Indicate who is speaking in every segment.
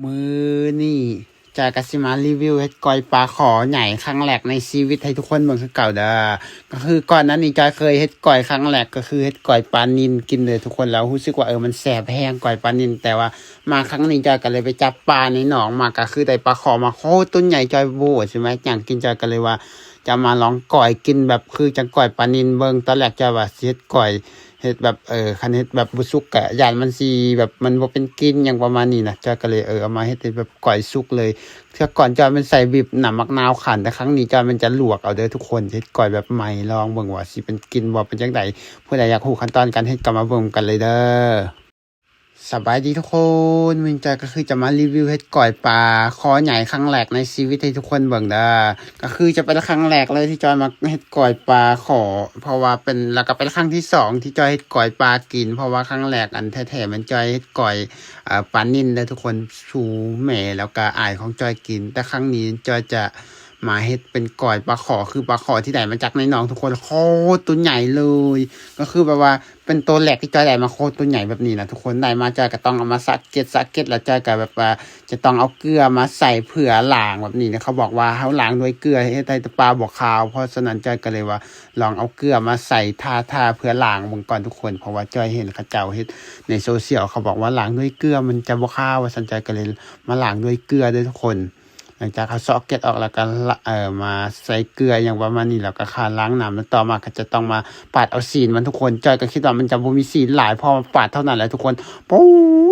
Speaker 1: มือนี่จะกสิมารีวิวเฮ็ดก้อยปลาขอใหญ่ครั้งแรกในชีวิตให้ทุกคนเบิ่งคือเก่าเด้อก็คือก่อนนั้นนี่จอยเคยเฮ็ดก้อยครั้งแรกก็คือเฮ็ดก้อยปลานิลกินเลยทุกคนแล้วรู้สึกว่ามันแซ่บแห้งก้อยปลานิลแต่ว่ามาครั้งนี้จอยก็เลยไปจับปลาในหนองมาก็คือได้ปลาขอมาโคตรตัวใหญ่จอยโบ้ใช่ไหมอย่างกินจอยก็เลยว่าจะมาลองก้อยกินแบบคือจังก้อยปลานิลเบิ่งตอนแรกจอยว่าสิเฮ็ดก้อย เฮ็ดแบบคันเฮ็ดแบบบ่สุกกะย้านมันสิแบบมันบ่เป็นกลิ่นหยังประมาณนี้นะจอยก็เลยเอามาเฮ็ดเป็นแบบก้อยสุกเลยเทื่อก่อนจอยมันใส่บีบน้ำมะนาวคั่นแต่ครั้งนี้จอยมันจะลวกเอาเด้อทุกคนเฮ็ดก้อยแบบใหม่ลองเบิ่งว่าสิเป็นกลิ่นบ่เป็นจังไดผู้ใดอยากรู้ขั้นตอนการเฮ็ดก็มาเบิ่งกันเลยเด้อสบายดีทุกคนมื้อนี้จอยก็คือจะมารีวิวเฮ็ดก้อยปลาคอใหญ่ครั้งแรกในชีวิตให้ทุกคนเบิ่งเด้อก็คือจะเป็นครั้งแรกเลยที่จอยมาเฮ็ดก้อยปลาขอเพราะว่าเป็นแล้วก็เป็นครั้งที่สองที่จอยเฮ็ดก้อยปลากินเพราะว่าครั้งแรกอันแท้ๆมันจอยเฮ็ดก้อยปลานิ่นเด้อทุกคนสู่แม่แล้วก็อ้ายของจอยกินแต่ครั้งนี้จอยจะมาเฮ็ดเป็นก้อยปลาขอคือปลาขอที่ได้มาจากในหนองทุกคนโคตรตัวใหญ่เลยก็คือแบบว่าเป็นตัวแรกที่จอยได้มาโคตรตัวใหญ่แบบนี้นะทุกคนได้มาจอยก็ต้องเอามาสักเก็ดแล้วจอยก็แบบว่าจะต้องเอาเกลือมาใส่เผื่อล้างแบบนี้นะเขาบอกว่าเฮาล้างด้วยเกลือเฮ็ดให้ปลาบ่ขาวเพราะฉะนั้นจอยก็เลยว่าลองเอาเกลือมาใส่ทาเพื่อล้างเบิ่งก่อนทุกคนเพราะว่าจอยเห็นเขาเจ้าเฮ็ดในโซเชียลเขาบอกว่าล้างด้วยเกลือมันจะบ่ขาวว่าซั่นจอยก็เลยมาล้างด้วยเกลือด้วยทุกคนหลังจากเขาเซาะเกล็ดออกแล้วก็มาใส่เกลืออย่างประมาณนี้แล้วก็คาล้างน้ำแล้วต่อมาก็จะต้องมาปาดเอาสีนมันทุกคนจอยก็คิดว่ามันจะบ่มีสีนหลายพอปาดเท่านั้นแหละทุกคนโอ้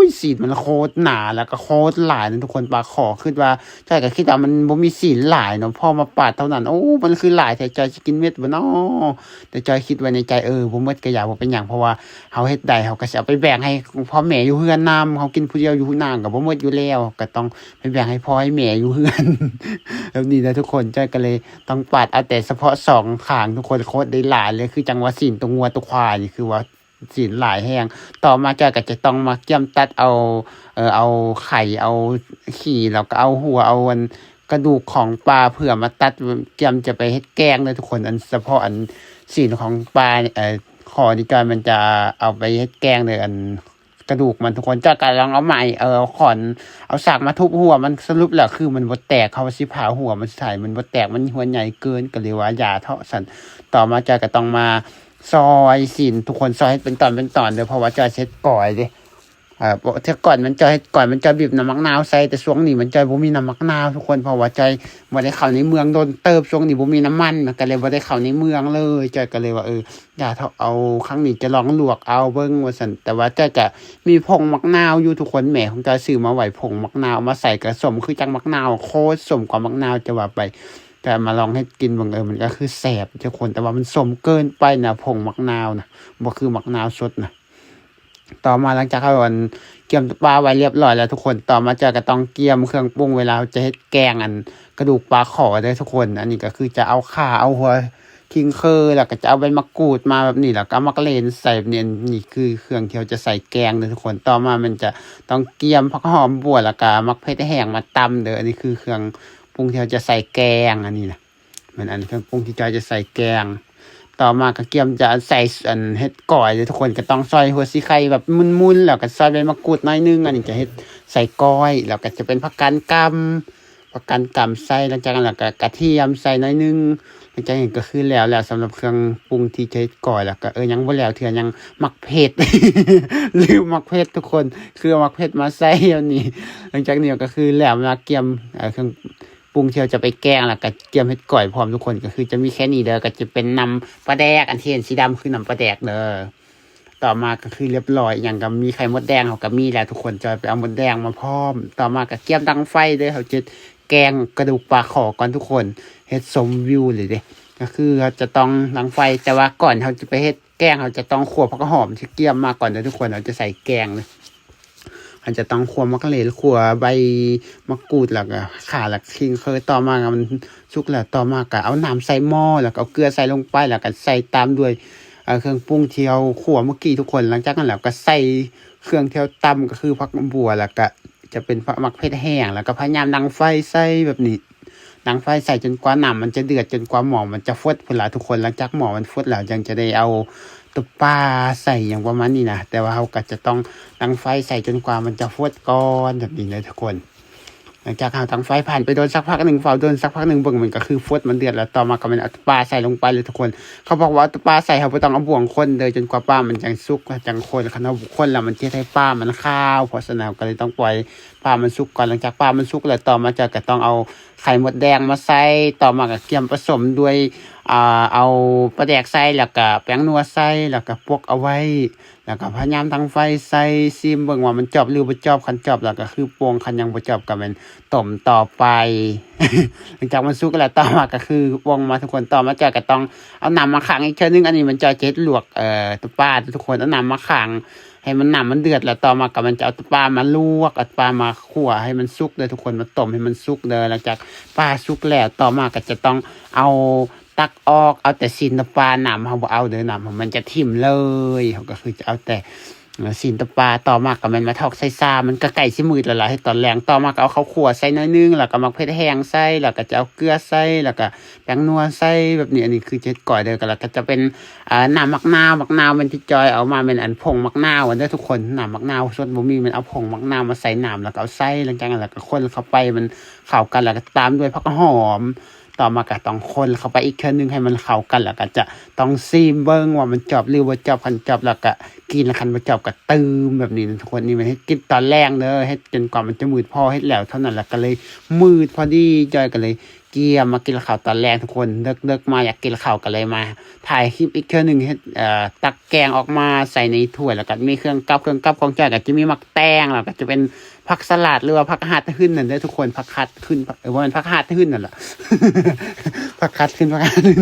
Speaker 1: ยสีนมันโคตรหนาแล้วก็โคตรหลายนะทุกคนปลาขอคิดว่าจอยก็คิดว่ามันบ่มีสีนหลายเนาะพอมาปาดเท่านั้นโอ้มันคือหลายแต่จอยสิกินเม็ดบ่เนาะแต่จอยคิดไว้ในใจบ่หมดก็อย่าบ่เป็นหยังเพราะว่าเฮาเฮ็ดได้เฮาก็สิเอาไปแบ่งให้พ่อแม่อยู่เฮือนนำเฮากินผู้เดียวอยู่นำก็บ่หมดอยู่แล้วก็ต้องไปแบ่งให้พ่อให้แม่อยู่เฮือน แบบนี้นะทุกคนจ้อยก็เลยต้องปาดเอาแต่เฉพาะสองข้างทุกคนโคตรได้หลายเลยคือจังว่าสีนตัวงัวตัวควายนี่คือว่าสีนหลายแห้งต่อมาจ้อยก็จะต้องมาเกี่ยมตัดเอาไข่เอาขี้แล้วก็เอาหัวเอาอันกระดูกของปลาเผื่อมาตัดเกี่ยมจะไปเฮ็ดแกงเลยทุกคนอันเฉพาะอันสีนของปลาคอนี่จ้อยมันจะเอาไปเฮ็ดแกงเลยอันกระดูกมันทุกคนจ้อยก็ลองเอาใหม่เอาขอนเอาสากมาทุบหัวมันสรุปแล้วคือมันบ่แตกเขาสิผ่าหัวมันใส่มันบ่แตกมันหัวใหญ่เกินก็เลยว่าอย่าเทาะสั่นต่อมาจ้อยก็ต้องมาซอยสินทุกคนซอยให้เป็นตอนเด้อเพราะว่าจ้อยเฮ็ดก่อยเด้เทื่อก่อนมันจ้อยเฮ็ดก่อยมันจ้อยบีบน้ำมะนาวใส่แต่ช่วงนี้มันจ้อยบ่มีน้ำมะนาวทุกคนเพราะว่าจ้อยบ่ได้เข้าในเมืองโดนเติบช่วงนี้บ่มีน้ำมันก็เลยบ่ได้เข้าในเมืองเลยจ้อยก็เลยว่าอย่าเทาะเอาครั้งนี้จะลองลวกเอาเบิ่งว่าซั่นแต่ว่าจ้อยก็มีผงมะนาวอยู่ทุกคนแม่ของจ้อยซื้อมาไว้ผงมะนาวมาใส่ก็ส้มคือจังมะนาวโคตรส้มกว่ามะนาวจะว่าไปแต่มาลองให้กินเบิ่งมันก็คือแซ่บทุกคนแต่ว่ามันส้มเกินไปนะผงมะนาวนะบ่คือมะนาวสดนะต่อมาหลังจากเขาเกี่ยมปลาไว้เรียบร้อยแล้วทุกคนต่อมาจ้อยก็ต้องเกี่ยมเครื่องปรุงเวลาจะเฮ็ดแกงอันกระดูกปลาขอเด้อทุกคนอันนี้ก็คือจะเอาข่าเอาหัวคิงเคอแล้วก็จะเอาใบมะกรูดมาแบบนี้แล้วก็เอามะกะเรนใส่แบบนี้นี่คือเครื่องที่เราจะใส่แกงเด้อทุกคนต่อมามันจะต้องเกี่ยมผักหอมบัวแล้วก็มะเขือเทศแห้งมาตำเด้ออันนี้คือเครื่องปรุงที่เราจะใส่แกงอันนี้นะมันอันเครื่องปรุงที่จอยจะใส่แกงต่อมาก็เกี่ยมจะใส่อันเฮ็ดก้อยเด้อทุกคนก็ต้องซอยหัวสิไข่แบบมุนๆแล้วก็ซอยใบมะกรูดน้อยนึงอันนี้จะเฮ็ดใส่ก้อยแล้วก็จะเป็นผักกาดกำใส่หลังจากนั้นแล้วก็กระเทียมใส่น้อยนึงหลังจากนั้นก็คือแล้วสำหรับเครื่องปรุงที่จะเฮ็ดก้อยแล้วก็ยังบ่แล้วเทื่อยังมักเผ็ด ลืมมักเผ็ดทุกคนคือเอามักเผ็ดมาใส่อันนี้หลังจากนี้ก็คือแล้วมาเกี่ยมเครื่องปรุงที่เราจะไปแกงแล้วก็เกี่ยมเฮ็ดก้อยพร้อมทุกคนก็คือจะมีแค่นี้เด้อก็จะเป็นน้ำปลาแดกอันที่เห็นสีดำคือน้ำปลาแดกเด้อต่อมาก็คือเรียบร้อยอย่างก็มีไข่มดแดงเขาก็มีแล้วทุกคนจอยไปเอามดแดงมาพร้อมต่อมาก็เกี่ยมดังไฟเด้อเขาจะแกงกระดูกปลาขอก่อนทุกคนเฮ็ดสมวิวเลยเด้ก็คือเขาจะต้องดังไฟแต่ว่าก่อนเขาจะไปเฮ็ดแกงเขาจะต้องคั่วผักหอมที่เกี่ยมมาก่อนเด้อทุกคนเราจะใส่แกงเลยมันจะต้องคั่วมะกะเรนคั่วใบมะกรูดแล้วก็ข่าแล้วคิงเคยต่อมามันสุกแล้วต่อมาก็เอาน้ำใส่หม้อแล้วก็เอาเกลือใส่ลงไปแล้วก็ใส่ตามด้วยเครื่องปรุงที่เราคั่วเมื่อกี้ทุกคนหลังจากนั้นแล้วก็ใส่เครื่องที่เราตำก็คือผักบัวแล้วก็จะเป็นผักมักเผ็ดแห้งแล้วก็พยายามดังไฟใส่แบบนี้ดังไฟใส่จนกว่าน้ำมันจะเดือดจนกว่าหม้อมันจะฟดพุ่นล่ะทุกคนหลังจากหม้อมันฟดแล้วยังจะได้เอา ตัวปลาใส่อย่างประมาณนี้นะแต่ว่าเราก็จะต้องตั้งไฟใส่จนกว่ามันจะฟดก้อนแบบนี้เลยทุกคนหลังจากเราตั้งไฟผ่านไปโดนสักพักหนึ่งเฝ้าโดนสักพักหนึ่งเบิ่งมันก็คือฟดมันเดือดแล้วต่อมาก็เป็นเอาปลาใส่ลงไปเลยทุกคนเขาบอกว่าปลาใส่เขาไม่ต้องเอาบ่วงคนเลยจนกว่าปลามันจังสุกจังคนขณะคนแล้วมันจะให้ปลามันข้าวเพราะฉะนั้นก็เลยต้องปล่อยปลามันสุกก่อนหลังจากปลามันสุกแล้วต่อมาก็ต้องเอาไข่มดแดงมาใส่ต่อมาก็เกี่ยมผสมด้วยเอาปลาแดกใส่แล้วก็แป้งนัวใส่แล้วก็พวกเอาไว้แล้วก็พยายามตั้งไฟใส่ซิมเบิ่งว่ามันจบหรือบ่จบคันจบแล้วก็คือปวงคันยังบ่จบก็เป็นต้มต่อไป หลังจากมันสุกแล้วต่อมาก็คือปวงมาทุกคนต่อมาก็ต้องเอาน้ำมาขังอีกเทื่อนึงอันนี้มันจะเจ็ดลวกตัวปลาทุกคนเอาน้ำมาขังให้มันน้ำมันเดือดแล้วต่อมาก็มันจะเอาตัวปลามาลวกเอาปลามาคั่วให้มันสุกเลยทุกคนมาต้มให้มันสุกเลยหลังจากปลาสุกแล้วต่อมาก็จะต้องเอาตักออกเอาแต่ซีนปลาหนำเขาบอกเอาเด้อหนำมันจะทิ่มเลยเขาก็คือจะเอาแต่ซีนปลาต่อมาก็มันมาทอกใส่ซามันก็ไก่สิมืดแล้วล่ะให้ตอนแรงต่อมาก็เอาข้าวคั่วใส่น้อยนึงแล้วก็มักเผ็ดแห้งใส่แล้วก็จะเอาเกลือใส่แล้วก็แป้งนัวใส่แบบนี้อันนี้คือเจ็ดก่อยเด้อก็แล้วก็จะเป็นน้ำมักนาวมันที่จอยเอามาเป็นอันผงมักนาวอันเด้อทุกคนน้ำมักนาวส่วนบ่มีมันเอาผงมักนาวมาใส่น้ำแล้วก็เอาใส่หลังจากนั้นแล้วก็คนเข้าไปมันเข้ากันแล้วก็ตามด้วยผักหอมต่อมาก็ต้องคนเข้าไปอีกเทื่อนึงให้มันเข้ากันแล้วก็จะต้องซีมเบิ่งว่ามันจบหรือบ่จบคันจบแล้วก็กินแล้วคันบ่จบก็ตื่มแบบนี้ทุกคนนี่มันให้กินตอนแรกเด้อให้จนกว่ามันจะมืดพอเฮ็ดแล้วเท่านั้นแหละก็เลยมืดพอดีจอยก็เลยเกี่ยมมากินข้าวตอนแรกทุกคนเลิกมาอยากกินข้าวก็เลยมาถ่ายคลิปอีกเทื่อนึงเฮ็ดตักแกงออกมาใส่ในถ้วยแล้วก็มีเครื่องกับของจอยก็จะมีมักแตงแล้วก็จะเป็นผักสลัดหรือว่าผักหาดขึ้นนั่นเด้อทุกคนผักหาดขึ้นว่ามันผักหาดขึ้นนั่นแหละ ผักคัดขึ้นผักคัดขึ้น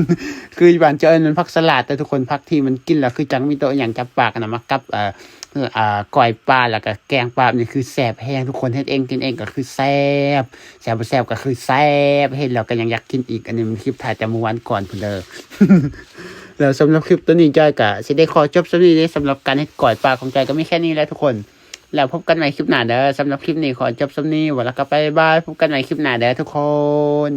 Speaker 1: คือบ้านเจอมันผักสลัดแต่ทุกคนผักที่มันกินแล้วคือจังมีโตอย่างจับปากนะมากับก้อยปลาแล้วก็แกงปลานี่คือแซ่บแห้งทุกคนเฮ็ดเองกินเองก็คือแซ่บบ่แซ่บก็คือแซ่บเฮ็ดแล้วก็ยังอยากกินอีกอันนี้มันคลิปถ่ายแต่เมื่อวานก่อนพุ่นเด้อ แล้วสำหรับคลิปตัวนี้จอยก็สิได้ขอจบสำนี้สำหรับการเฮ็ดก้อยปลาของจอยก็มีแค่นี้แล้วทุกคนแล้วพบกันใหม่คลิปหน้าเด้อสำหรับคลิปนี้ขอจบสำนี้ว่าแล้วก็ไปบายพบกันใหม่คลิปหน้าเด้อทุกคน